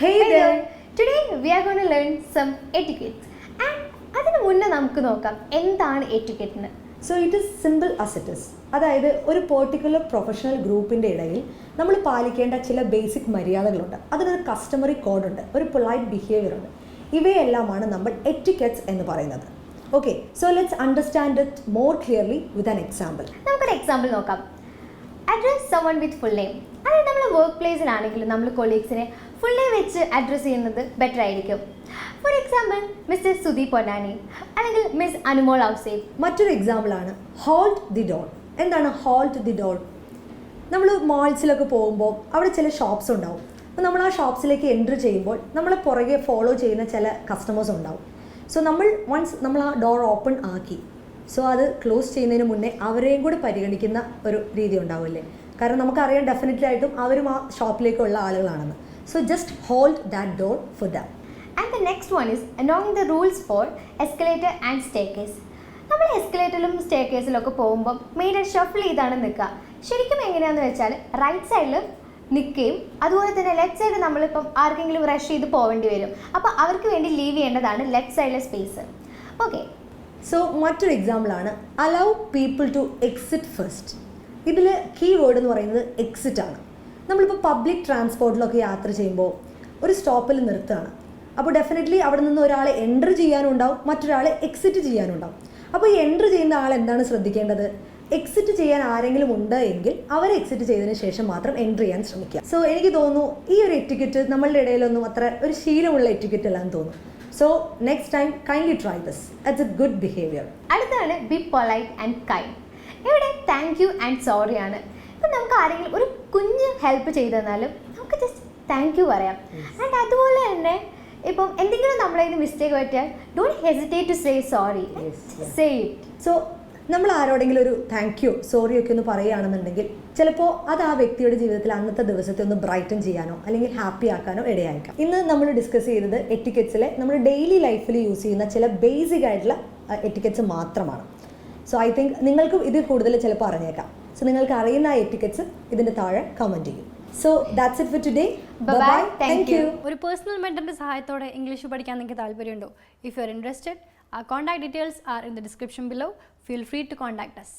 Hey there! Today we are going to learn some etiquette. And അതിന് മുന്നേ നമുക്ക് നോക്കാം എന്താണ് etiquette എന്ന്. So it is simple as it is. അതായത് ഒരു പെർട്ടിക്കുലർ പ്രൊഫഷണൽ ഗ്രൂപ്പിൻ്റെ ഇടയിൽ നമ്മൾ പാലിക്കേണ്ട ചില ബേസിക് മര്യാദകളുണ്ട്. അതിനൊരു കസ്റ്റമറി കോഡുണ്ട്, ഒരു പൊളൈറ്റ് ബിഹേവിയർ ഉണ്ട്. ഇവയെല്ലാമാണ് നമ്മൾ എറ്റിക്കറ്റ്സ് എന്ന് പറയുന്നത്. Okay, so let's understand it more clearly with an example. നമുക്കൊരു എക്സാമ്പിൾ നോക്കാം. Address someone with full name. അതായത് നമ്മൾ വർക്ക് പ്ലേസിലാണെങ്കിലും നമ്മൾ കൊളീഗ്സിനെ ഫുൾ നെയിം വെച്ച് അഡ്രസ്സ് ചെയ്യുന്നത് ബെറ്റർ ആയിരിക്കും. For example mister Sudeep Ponnani അല്ലെങ്കിൽ മിസ് അനുമോൾ ഔസേഫ്. മറ്റൊരു എക്സാമ്പിളാണ് ഹോൾഡ് ദി ഡോർ. എന്താണ് ഹോൾഡ് ദി ഡോർ? നമ്മൾ മാൾസിലൊക്കെ പോകുമ്പോൾ അവിടെ ചില ഷോപ്സ് ഉണ്ടാവും. അപ്പോൾ നമ്മൾ ആ ഷോപ്സിലേക്ക് എൻട്രി ചെയ്യുമ്പോൾ നമ്മളെ പുറകെ ഫോളോ ചെയ്യുന്ന ചില കസ്റ്റമേഴ്സ് ഉണ്ടാവും. സോ നമ്മൾ ആ ഡോർ ഓപ്പൺ ആക്കി, സോ അത് ക്ലോസ് ചെയ്യുന്നതിന് മുന്നേ അവരെയും കൂടി പരിഗണിക്കുന്ന ഒരു രീതി ഉണ്ടാവില്ലേ? കാരണം നമുക്കറിയാം ഡെഫിനറ്റ്ലി ആയിട്ടും അവരും ആ ഷോപ്പിലേക്കുള്ള ആളുകളാണെന്ന്. So just hold that door for that. And the next one is knowing the rules for escalator and staircase. നമ്മൾ എസ്കലേറ്ററിലും സ്റ്റെയർകേസിലൊക്കെ പോകുമ്പോൾ മെയിനായിട്ട് ഷഫിൾ ചെയ്താണ് നിൽക്കുക. ശരിക്കും എങ്ങനെയാണെന്ന് വെച്ചാൽ റൈറ്റ് സൈഡിൽ നിൽക്കുകയും അതുപോലെ തന്നെ ലെഫ്റ്റ് സൈഡ് നമ്മളിപ്പം ആർക്കെങ്കിലും റഷ് ചെയ്ത് പോകേണ്ടി വരും. അപ്പോൾ അവർക്ക് വേണ്ടി ലീവ് ചെയ്യേണ്ടതാണ് ലെഫ്റ്റ് സൈഡിലെ സ്പേസ്. ഓക്കെ, സോ മറ്റൊരു എക്സാമ്പിളാണ് allow people to exit first. ഇതിൽ കീ വേർഡ് എന്ന് പറയുന്നത് എക്സിറ്റ് ആണ്. നമ്മളിപ്പോൾ പബ്ലിക് ട്രാൻസ്പോർട്ടിലൊക്കെ യാത്ര ചെയ്യുമ്പോൾ ഒരു സ്റ്റോപ്പിൽ നിർത്തുകയാണ്. അപ്പോൾ ഡെഫിനറ്റ്ലി അവിടെ നിന്ന് ഒരാളെ എൻട്രി ചെയ്യാനും ഉണ്ടാവും, മറ്റൊരാളെ എക്സിറ്റ് ചെയ്യാനും ഉണ്ടാവും. അപ്പോൾ ഈ എൻട്രി ചെയ്യുന്ന ആൾ എന്താണ് ശ്രദ്ധിക്കേണ്ടത്? എക്സിറ്റ് ചെയ്യാൻ ആരെങ്കിലും ഉണ്ട് എങ്കിൽ അവരെ എക്സിറ്റ് ചെയ്തതിന് ശേഷം മാത്രം എൻട്രി ചെയ്യാൻ ശ്രമിക്കുക. സോ എനിക്ക് തോന്നുന്നു ഈ ഒരു എറ്റിക്കറ്റ് നമ്മളുടെ ഇടയിലൊന്നും അത്ര ഒരു ശീലമുള്ള എറ്റിക്കറ്റ് അല്ലാന്ന് തോന്നുന്നു. So next time kindly try this. It's A good behaviour. അടുത്താണ് ബി പൊളൈറ്റ് ആൻഡ് കൈൻഡ്. ഇവിടെ താങ്ക് യു ആൻഡ് സോറി ആണ്. ഇപ്പം നമുക്ക് ആരെങ്കിലും ഒരു കുഞ്ഞ് ഹെൽപ്പ് ചെയ്തു തന്നാലും നമുക്ക് ജസ്റ്റ് താങ്ക് യു പറയാം. ആൻഡ് അതുപോലെ തന്നെ ഇപ്പം എന്തെങ്കിലും നമ്മളെ മിസ്റ്റേക്ക് പറ്റിയാൽ don't hesitate to say sorry, say it. So നമ്മൾ ആരോടെങ്കിലും ഒരു താങ്ക് യു സോറി ഒക്കെ ഒന്ന് പറയുകയാണെന്നുണ്ടെങ്കിൽ ചിലപ്പോൾ അത് ആ വ്യക്തിയുടെ ജീവിതത്തിൽ അന്നത്തെ ദിവസത്തെ ഒന്ന് ബ്രൈറ്റൻ ചെയ്യാനോ അല്ലെങ്കിൽ ഹാപ്പി ആക്കാനോ ഇടയായേക്കാം. ഇന്ന് നമ്മൾ ഡിസ്കസ് ചെയ്തത് എറ്റിക്കറ്റ്സിലെ നമ്മൾ ഡെയിലി ലൈഫിൽ യൂസ് ചെയ്യുന്ന ചില ബേസിക് ആയിട്ടുള്ള എറ്റിക്കറ്റ്സ് മാത്രമാണ്. സോ ഐ തിങ്ക് നിങ്ങൾക്കും ഇത് കൂടുതൽ ചിലപ്പോൾ അറിഞ്ഞേക്കാം. സോ നിങ്ങൾക്ക് അറിയുന്ന ആ എറ്റിക്കറ്റ്സ് ഇതിൻ്റെ താഴെ കമൻറ്റ് ചെയ്യും. So that's it for today. Bye, thank you. ഒരു പേഴ്സണൽ മെന്ററിന്റെ സഹായത്തോടെ ഇംഗ്ലീഷ് പഠിക്കാൻ നിങ്ങൾക്ക് താല്പര്യമുണ്ടോ? If you are interested, our contact details are in the description below. Feel free to contact us.